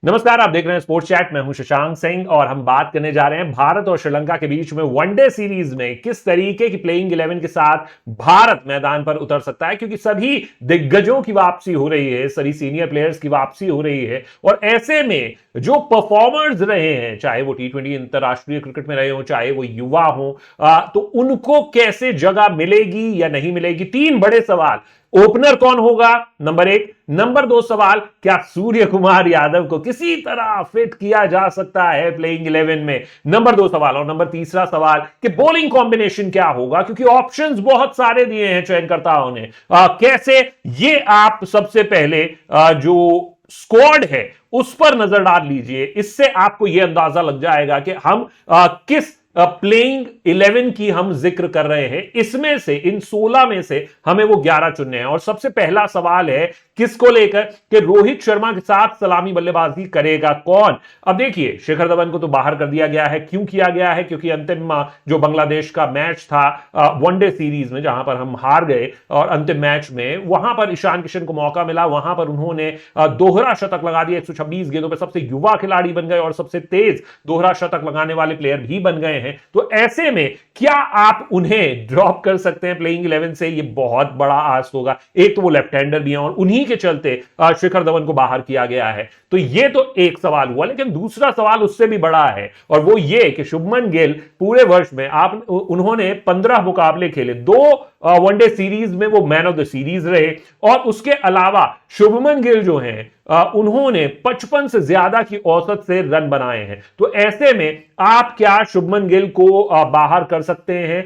नमस्कार, आप देख रहे हैं स्पोर्ट्स चैट। मैं हूं शशांक सिंह और हम बात करने जा रहे हैं भारत और श्रीलंका के बीच में वनडे सीरीज में किस तरीके की प्लेइंग 11 के साथ भारत मैदान पर उतर सकता है, क्योंकि सभी दिग्गजों की वापसी हो रही है, सभी सीनियर प्लेयर्स की वापसी हो रही है। और ऐसे में जो परफॉर्मर्स रहे हैं, चाहे वो टी20 अंतरराष्ट्रीय क्रिकेट में रहे हो, चाहे वो युवा हो, तो उनको कैसे जगह मिलेगी या नहीं मिलेगी। तीन बड़े सवाल। ओपनर कौन होगा, नंबर एक। नंबर दो सवाल, क्या सूर्य कुमार यादव को किसी तरह फिट किया जा सकता है प्लेइंग 11 में, नंबर दो सवाल। और नंबर तीसरा सवाल कि बॉलिंग कॉम्बिनेशन क्या होगा, क्योंकि ऑप्शंस बहुत सारे दिए हैं चयनकर्ताओं ने। कैसे, ये आप सबसे पहले जो स्क्वाड है उस पर नजर डाल लीजिए। इससे आपको यह अंदाजा लग जाएगा कि हम किस प्लेइंग 11 की हम जिक्र कर रहे हैं। इसमें से, इन 16 में से हमें वो 11 चुनने हैं। और सबसे पहला सवाल है किसको लेकर कि रोहित शर्मा के साथ सलामी बल्लेबाजी करेगा कौन। अब देखिए, शिखर धवन को तो बाहर कर दिया गया है। क्यों किया गया है? क्योंकि अंतिम जो बांग्लादेश का मैच था वनडे सीरीज में, जहां पर हम हार गए, और अंतिम मैच में वहां पर ईशान किशन को मौका मिला, वहां पर उन्होंने दोहरा शतक लगा दिया। 126 गेंदों पर सबसे युवा खिलाड़ी बन गए और सबसे तेज दोहरा शतक लगाने वाले प्लेयर भी बन गए हैं। तो ऐसे में क्या आप उन्हें ड्रॉप कर सकते हैं प्लेइंग 11 से? ये बहुत बड़ा आस्क होगा। एक तो वो लेफ्ट हैंडर भी हैं और उन्हीं के चलते शिखर धवन को बाहर किया गया है। तो ये तो एक सवाल हुआ, लेकिन दूसरा सवाल उससे भी बड़ा है, और वो ये कि शुभमन गिल पूरे वर्ष में उन्होंने 15 मुकाबले खेले, 2 वनडे सीरीज में वो मैन ऑफ द सीरीज रहे। और उसके अलावा शुभमन गिल जो हैं उन्होंने 55 से ज्यादा की औसत से रन बनाए हैं। तो ऐसे में आप क्या शुभमन गिल को बाहर कर सकते हैं?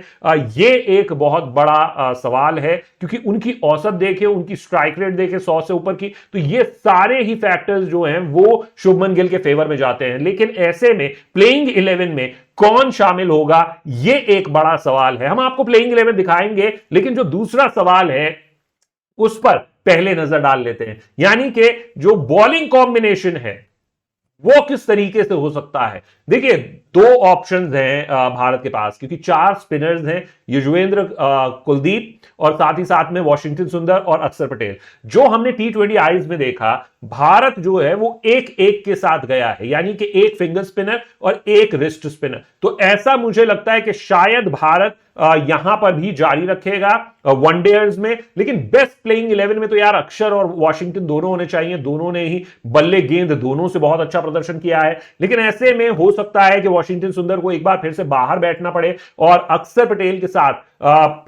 ये एक बहुत बड़ा सवाल है, क्योंकि उनकी औसत देखें, उनकी स्ट्राइक रेट देखें 100 से ऊपर की, तो ये सारे ही फैक्टर्स जो हैं वो शुभमन गिल के फेवर में जाते हैं। लेकिन ऐसे में प्लेइंग 11 में कौन शामिल होगा, ये एक बड़ा सवाल है। हम आपको प्लेइंग 11 दिखाएंगे, लेकिन जो दूसरा सवाल है उस पर पहले नजर डाल लेते हैं। यानी कि जो बॉलिंग कॉम्बिनेशन है वो किस तरीके से हो सकता है। देखिए, 2 ऑप्शंस हैं भारत के पास, क्योंकि 4 स्पिनर्स हैं, युजवेंद्र, कुलदीप, और साथ ही साथ में वॉशिंगटन सुंदर और अक्षर पटेल। जो हमने टी20 आईज में देखा, भारत जो है वो एक एक के साथ गया है, यानी कि एक फिंगर स्पिनर और एक रिस्ट स्पिनर। तो ऐसा मुझे लगता है कि शायद भारत यहां पर भी जारी रखेगा वनडेयर्स में। लेकिन बेस्ट प्लेइंग 11 में तो यार अक्षर और वॉशिंगटन दोनों होने चाहिए। दोनों ने ही बल्ले गेंद दोनों से बहुत अच्छा प्रदर्शन किया है। लेकिन ऐसे में हो सकता है कि वॉशिंगटन सुंदर को एक बार फिर से बाहर बैठना पड़े और अक्षर पटेल के साथ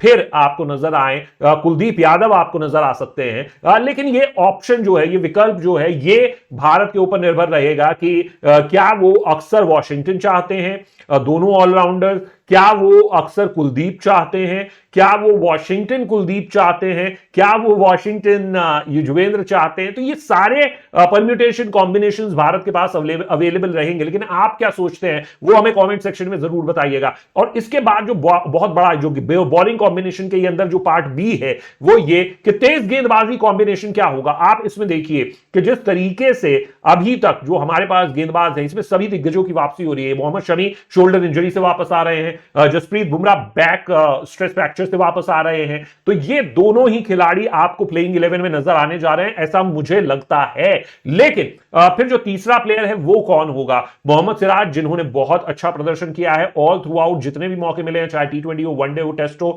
फिर आपको नजर आए कुलदीप यादव आपको नजर आ सकते हैं। लेकिन ये ऑप्शन जो है, ये विकल्प जो है, ये भारत के ऊपर निर्भर रहेगा कि क्या वो अक्सर वॉशिंगटन चाहते हैं, दोनों ऑलराउंडर, क्या वो अक्सर कुलदीप चाहते हैं, क्या वो वॉशिंगटन कुलदीप चाहते हैं, क्या वो वॉशिंगटन युजवेंद्र चाहते हैं। तो ये सारे परम्यूटेशन कॉम्बिनेशंस भारत के पास अवेलेबल रहेंगे। लेकिन आप क्या सोचते हैं वो हमें कमेंट सेक्शन में जरूर बताइएगा। और इसके बाद जो बहुत बड़ा जो बॉलिंग कॉम्बिनेशन के अंदर जो पार्ट बी है वो ये कि तेज गेंदबाजी कॉम्बिनेशन क्या होगा। आप इसमें देखिए कि जिस तरीके से अभी तक जो हमारे पास गेंदबाज हैं, इसमें सभी दिग्गजों की वापसी हो रही है। मोहम्मद शमी शोल्डर इंजरी से वापस आ रहे हैं, Jasprit Bumrah back stress fracture से वापस आ रहे हैं। तो ये दोनों ही खिलाड़ी आपको प्लेइंग 11 में नजर आने जा रहे हैं, ऐसा मुझे लगता है। लेकिन फिर जो तीसरा प्लेयर है वो कौन होगा? मोहम्मद सिराज, जिन्होंने बहुत अच्छा प्रदर्शन किया है ऑल थ्रू आउट, जितने भी मौके मिले हैं, चाहे टी20 हो, वनडे हो, टेस्ट हो।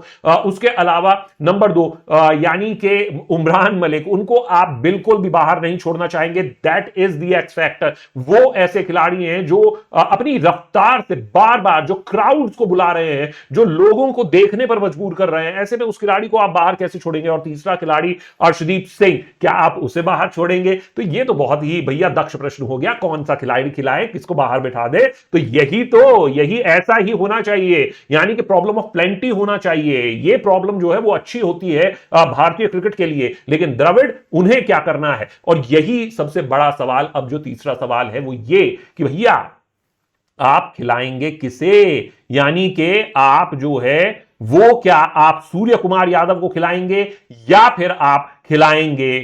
उसके अलावा नंबर 2 यानी कि उमरान मलिक, उनको आप बिल्कुल भी बाहर नहीं छोड़ना चाहेंगे। That is the x factor. वो ऐसे खिलाड़ी हैं जो अपनी रफ्तार से बार बार जो क्राउड्स को बुला रहे हैं, जो लोगों को देखने पर मजबूर कर रहे हैं। ऐसे में उस खिलाड़ी को आप बाहर कैसे छोड़ेंगे? और तीसरा खिलाड़ी अर्शदीप सिंह, क्या आप उसे बाहर छोड़ेंगे? तो ये तो बहुत ही भैया दक्ष प्रश्न हो गया, कौन सा खिलाड़ी खिलाए, किसको बाहर बिठा दे। तो यही ऐसा ही होना चाहिए, यानी कि प्रॉब्लम ऑफ प्लेंटी होना चाहिए। ये प्रॉब्लम जो है वो अच्छी होती है भारतीय क्रिकेट के लिए, लेकिन द्रविड़, उन्हें क्या करना है? और यही सबसे बड़ा सवाल। अब जो तीसरा सवाल है वो ये कि भैया आप खिलाएंगे किसे? यानी कि आप जो है वो, क्या आप सूर्य कुमार यादव को खिलाएंगे या फिर आप खिलाएंगे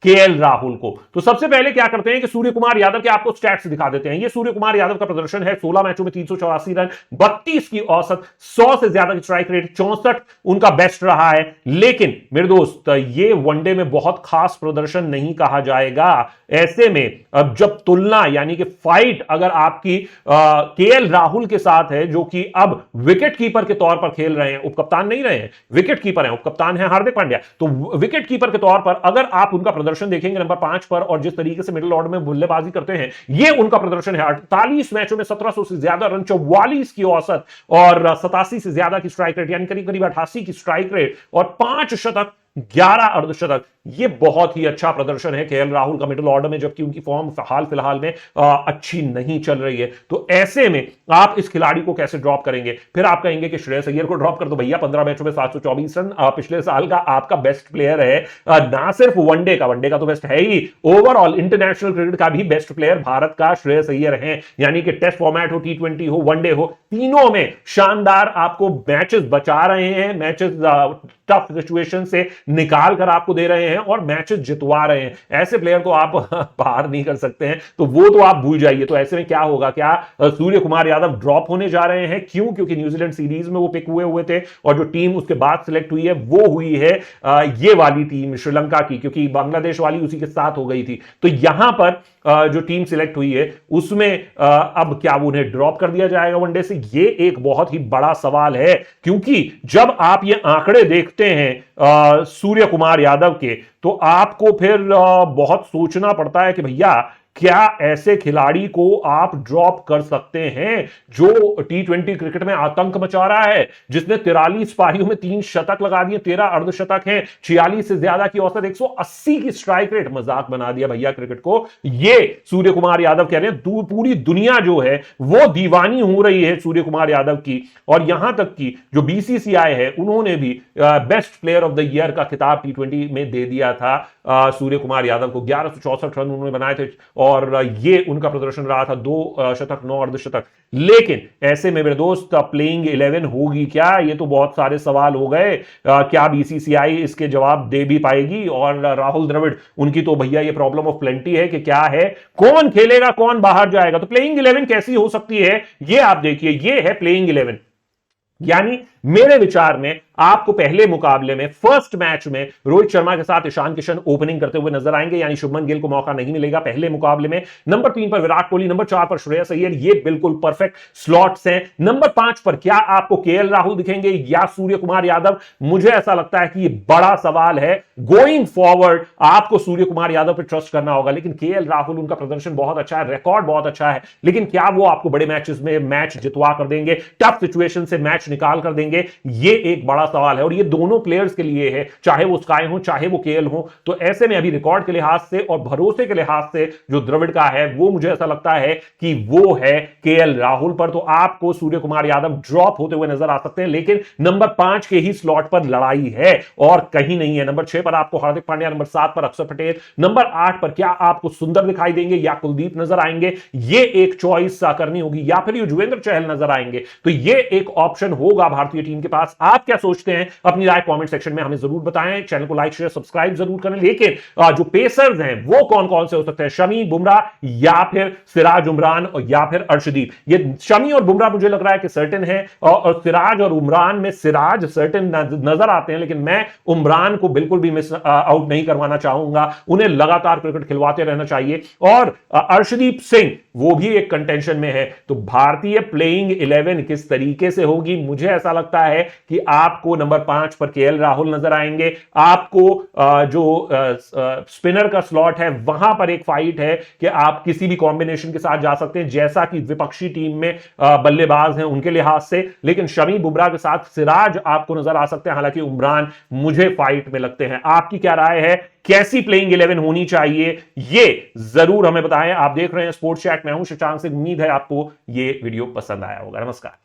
केएल राहुल को। तो सबसे पहले क्या करते हैं कि सूर्य कुमार यादव के आपको स्टैट्स दिखा देते हैं। ये सूर्य कुमार यादव का प्रदर्शन है, 16 मैचों में 384 रन, 32 की औसत, 100 से ज्यादा की स्ट्राइक रेट, 64 उनका बेस्ट रहा है। लेकिन मेरे दोस्त ये वनडे में बहुत खास प्रदर्शन नहीं कहा जाएगा। ऐसे में अब जब तुलना यानी कि फाइट अगर आपकी केएल राहुल के साथ है, जो कि अब विकेट कीपर के तौर पर खेल रहे हैं, उपकप्तान नहीं रहे हैं, विकेट कीपर हैं, उपकप्तान है हार्दिक पांड्या, तो विकेट कीपर के तौर पर अगर आप उनका प्रदर्शन देखेंगे नंबर 5 पर, और जिस तरीके से मिडिल ऑर्डर में बल्लेबाजी करते हैं, ये उनका प्रदर्शन है। 48 मैचों में 1700 से ज्यादा रन, 44 की औसत और 87 से ज्यादा की स्ट्राइक रेट, यानी करीब करीब 88 की स्ट्राइक रेट और 5 शतक, 11 अर्धशतक। ये बहुत ही अच्छा प्रदर्शन है केएल राहुल का मिडिल ऑर्डर में, जबकि उनकी फॉर्म हाल फिलहाल में अच्छी नहीं चल रही है। तो ऐसे में आप इस खिलाड़ी को कैसे ड्रॉप करेंगे? फिर आप कहेंगे कि श्रेयस अय्यर को ड्रॉप कर दो भैया, 15 मैचों में 724 रन, पिछले साल का आपका बेस्ट प्लेयर है, ना सिर्फ वनडे का तो बेस्ट है ही, ओवरऑल इंटरनेशनल क्रिकेट का भी बेस्ट प्लेयर भारत का श्रेयस अय्यर है। यानी कि टेस्ट फॉर्मेट हो, T20 हो, वनडे हो, तीनों में शानदार आपको मैचेस बचा रहे हैं, मैचेस टफ सिचुएशन से निकाल कर आपको दे रहे हैं और मैचेस जितवा रहे हैं। ऐसे प्लेयर को आप बाहर नहीं कर सकते हैं, तो वो तो आप भूल जाइए। तो ऐसे में क्या होगा, क्या सूर्य कुमार यादव ड्रॉप होने जा रहे हैं? क्यों? क्योंकि न्यूजीलैंड सीरीज में वो पिक हुए थे और जो टीम उसके बाद सिलेक्ट हुई है वो हुई है ये वाली टीम श्रीलंका की, क्योंकि बांग्लादेश वाली उसी के साथ हो गई थी। तो यहां पर जो टीम सिलेक्ट हुई है उसमें अब क्या वो उन्हें ड्रॉप कर दिया जाएगा वनडे से? ये एक बहुत ही बड़ा सवाल है, क्योंकि जब आप ये आंकड़े देखते हैं सूर्य कुमार यादव के, तो आपको फिर बहुत सोचना पड़ता है कि भैया क्या ऐसे खिलाड़ी को आप ड्रॉप कर सकते हैं जो T20 क्रिकेट में आतंक मचा रहा है, जिसने 43 पारियों में 3 शतक लगा दिए, 13 अर्धशतक हैं, 46 से ज्यादा की औसत, 180 की स्ट्राइक रेट, मजाक बना दिया भैया क्रिकेट को। ये सूर्य कुमार यादव कह रहे हैं, पूरी दुनिया जो है वो दीवानी हो रही है सूर्य कुमार यादव की। और यहां तक कि जो BCCI है उन्होंने भी best player of the year का खिताब T20 में दे दिया था सूर्य कुमार यादव को। 1164 रन उन्होंने बनाए थे और ये उनका प्रदर्शन रहा था, 2 शतक, 9 अर्धशतक। लेकिन ऐसे में मेरे दोस्त प्लेइंग 11 होगी क्या? ये तो बहुत सारे सवाल हो गए। क्या BCCI इसके जवाब दे भी पाएगी? और राहुल द्रविड़, उनकी तो भैया ये प्रॉब्लम ऑफ प्लेंटी है कि क्या है, कौन खेलेगा, कौन बाहर जाएगा। तो प्लेइंग 11 कैसी हो सकती है ये आप देखिए, ये है प्लेइंग 11। यानी मेरे विचार में आपको पहले मुकाबले में फर्स्ट मैच में रोहित शर्मा के साथ ईशान किशन ओपनिंग करते हुए नजर आएंगे, यानी शुभमन गिल को मौका नहीं मिलेगा पहले मुकाबले में। नंबर 3 पर विराट कोहली, नंबर 4 पर श्रेयस अय्यर, ये बिल्कुल परफेक्ट स्लॉट्स हैं। नंबर 5 पर क्या आपको केएल राहुल दिखेंगे या सूर्य कुमार यादव? मुझे ऐसा लगता है कि ये बड़ा सवाल है। गोइंग फॉरवर्ड आपको सूर्य कुमार यादव पर ट्रस्ट करना होगा, लेकिन केएल राहुल, उनका प्रदर्शन बहुत अच्छा है, रिकॉर्ड बहुत अच्छा है, लेकिन क्या वो आपको बड़े मैचेस में मैच जितवा कर देंगे, टफ सिचुएशन से मैच निकाल कर देंगे? ये एक बड़ा सवाल है और ये दोनों प्लेयर्स के लिए है, चाहे वो स्काई हो चाहे वो केएल हो। तो ऐसे में अभी रिकॉर्ड के लिहाज से और भरोसे के लिहाज से जो द्रविड़ का है वो मुझे ऐसा लगता है कि वो है केएल राहुल पर। तो आपको सूर्य कुमार यादव ड्रॉप होते हुए नजर आ सकते हैं, लेकिन नंबर 5 के ही स्लॉट पर लड़ाई है और कहीं नहीं है। नंबर 6 पर आपको हार्दिक पांड्या, नंबर 7 पर अक्षर पटेल, नंबर 8 पर क्या आपको सुंदर दिखाई देंगे या कुलदीप नजर आएंगे? ये एक चॉइस करनी होगी, या फिर युजवेंद्र चहल नजर आएंगे। तो ये एक ऑप्शन होगा भारतीय टीम के पास। आप क्या सोचते हैं? अपनी राय कमेंट सेक्शन में हमें जरूर बताएं। चैनल को लाइक शेयर सब्सक्राइब जरूर करें। लेकिन जो पेसर्स हैं वो कौन कौन से हो सकते हैं? शमी, बुमराह या फिर सिराज उमरान या फिर अर्शदीप? ये शमी और बुमराह मुझे लग रहा है कि सर्टेन है, और सिराज और उमरान में सिराज सर्टेन नजर आते हैं, लेकिन मैं उमरान को बिल्कुल भी मिस आउट नहीं करवाना चाहूंगा। उन्हें लगातार क्रिकेट खिलवाते रहना चाहिए। और अर्शदीप सिंह वो भी एक कंटेंशन में है। तो भारतीय प्लेइंग 11 किस तरीके से होगी? मुझे ऐसा लगता है कि आपको नंबर 5 पर केएल राहुल नजर आएंगे। आपको जो स्पिनर का स्लॉट है वहां पर एक फाइट है कि आप किसी भी कॉम्बिनेशन के साथ जा सकते हैं, जैसा कि विपक्षी टीम में बल्लेबाज हैं उनके लिहाज से। लेकिन शमी, बुमराह के साथ सिराज आपको नजर आ सकते हैं, हालांकि उमरान मुझे फाइट में लगते हैं। आपकी क्या राय है? कैसी प्लेइंग 11 होनी चाहिए ये जरूर हमें बताएं। आप देख रहे हैं स्पोर्ट्स चैट, मैं हूं शशांक सिंह। उम्मीद है आपको ये वीडियो पसंद आया होगा। नमस्कार।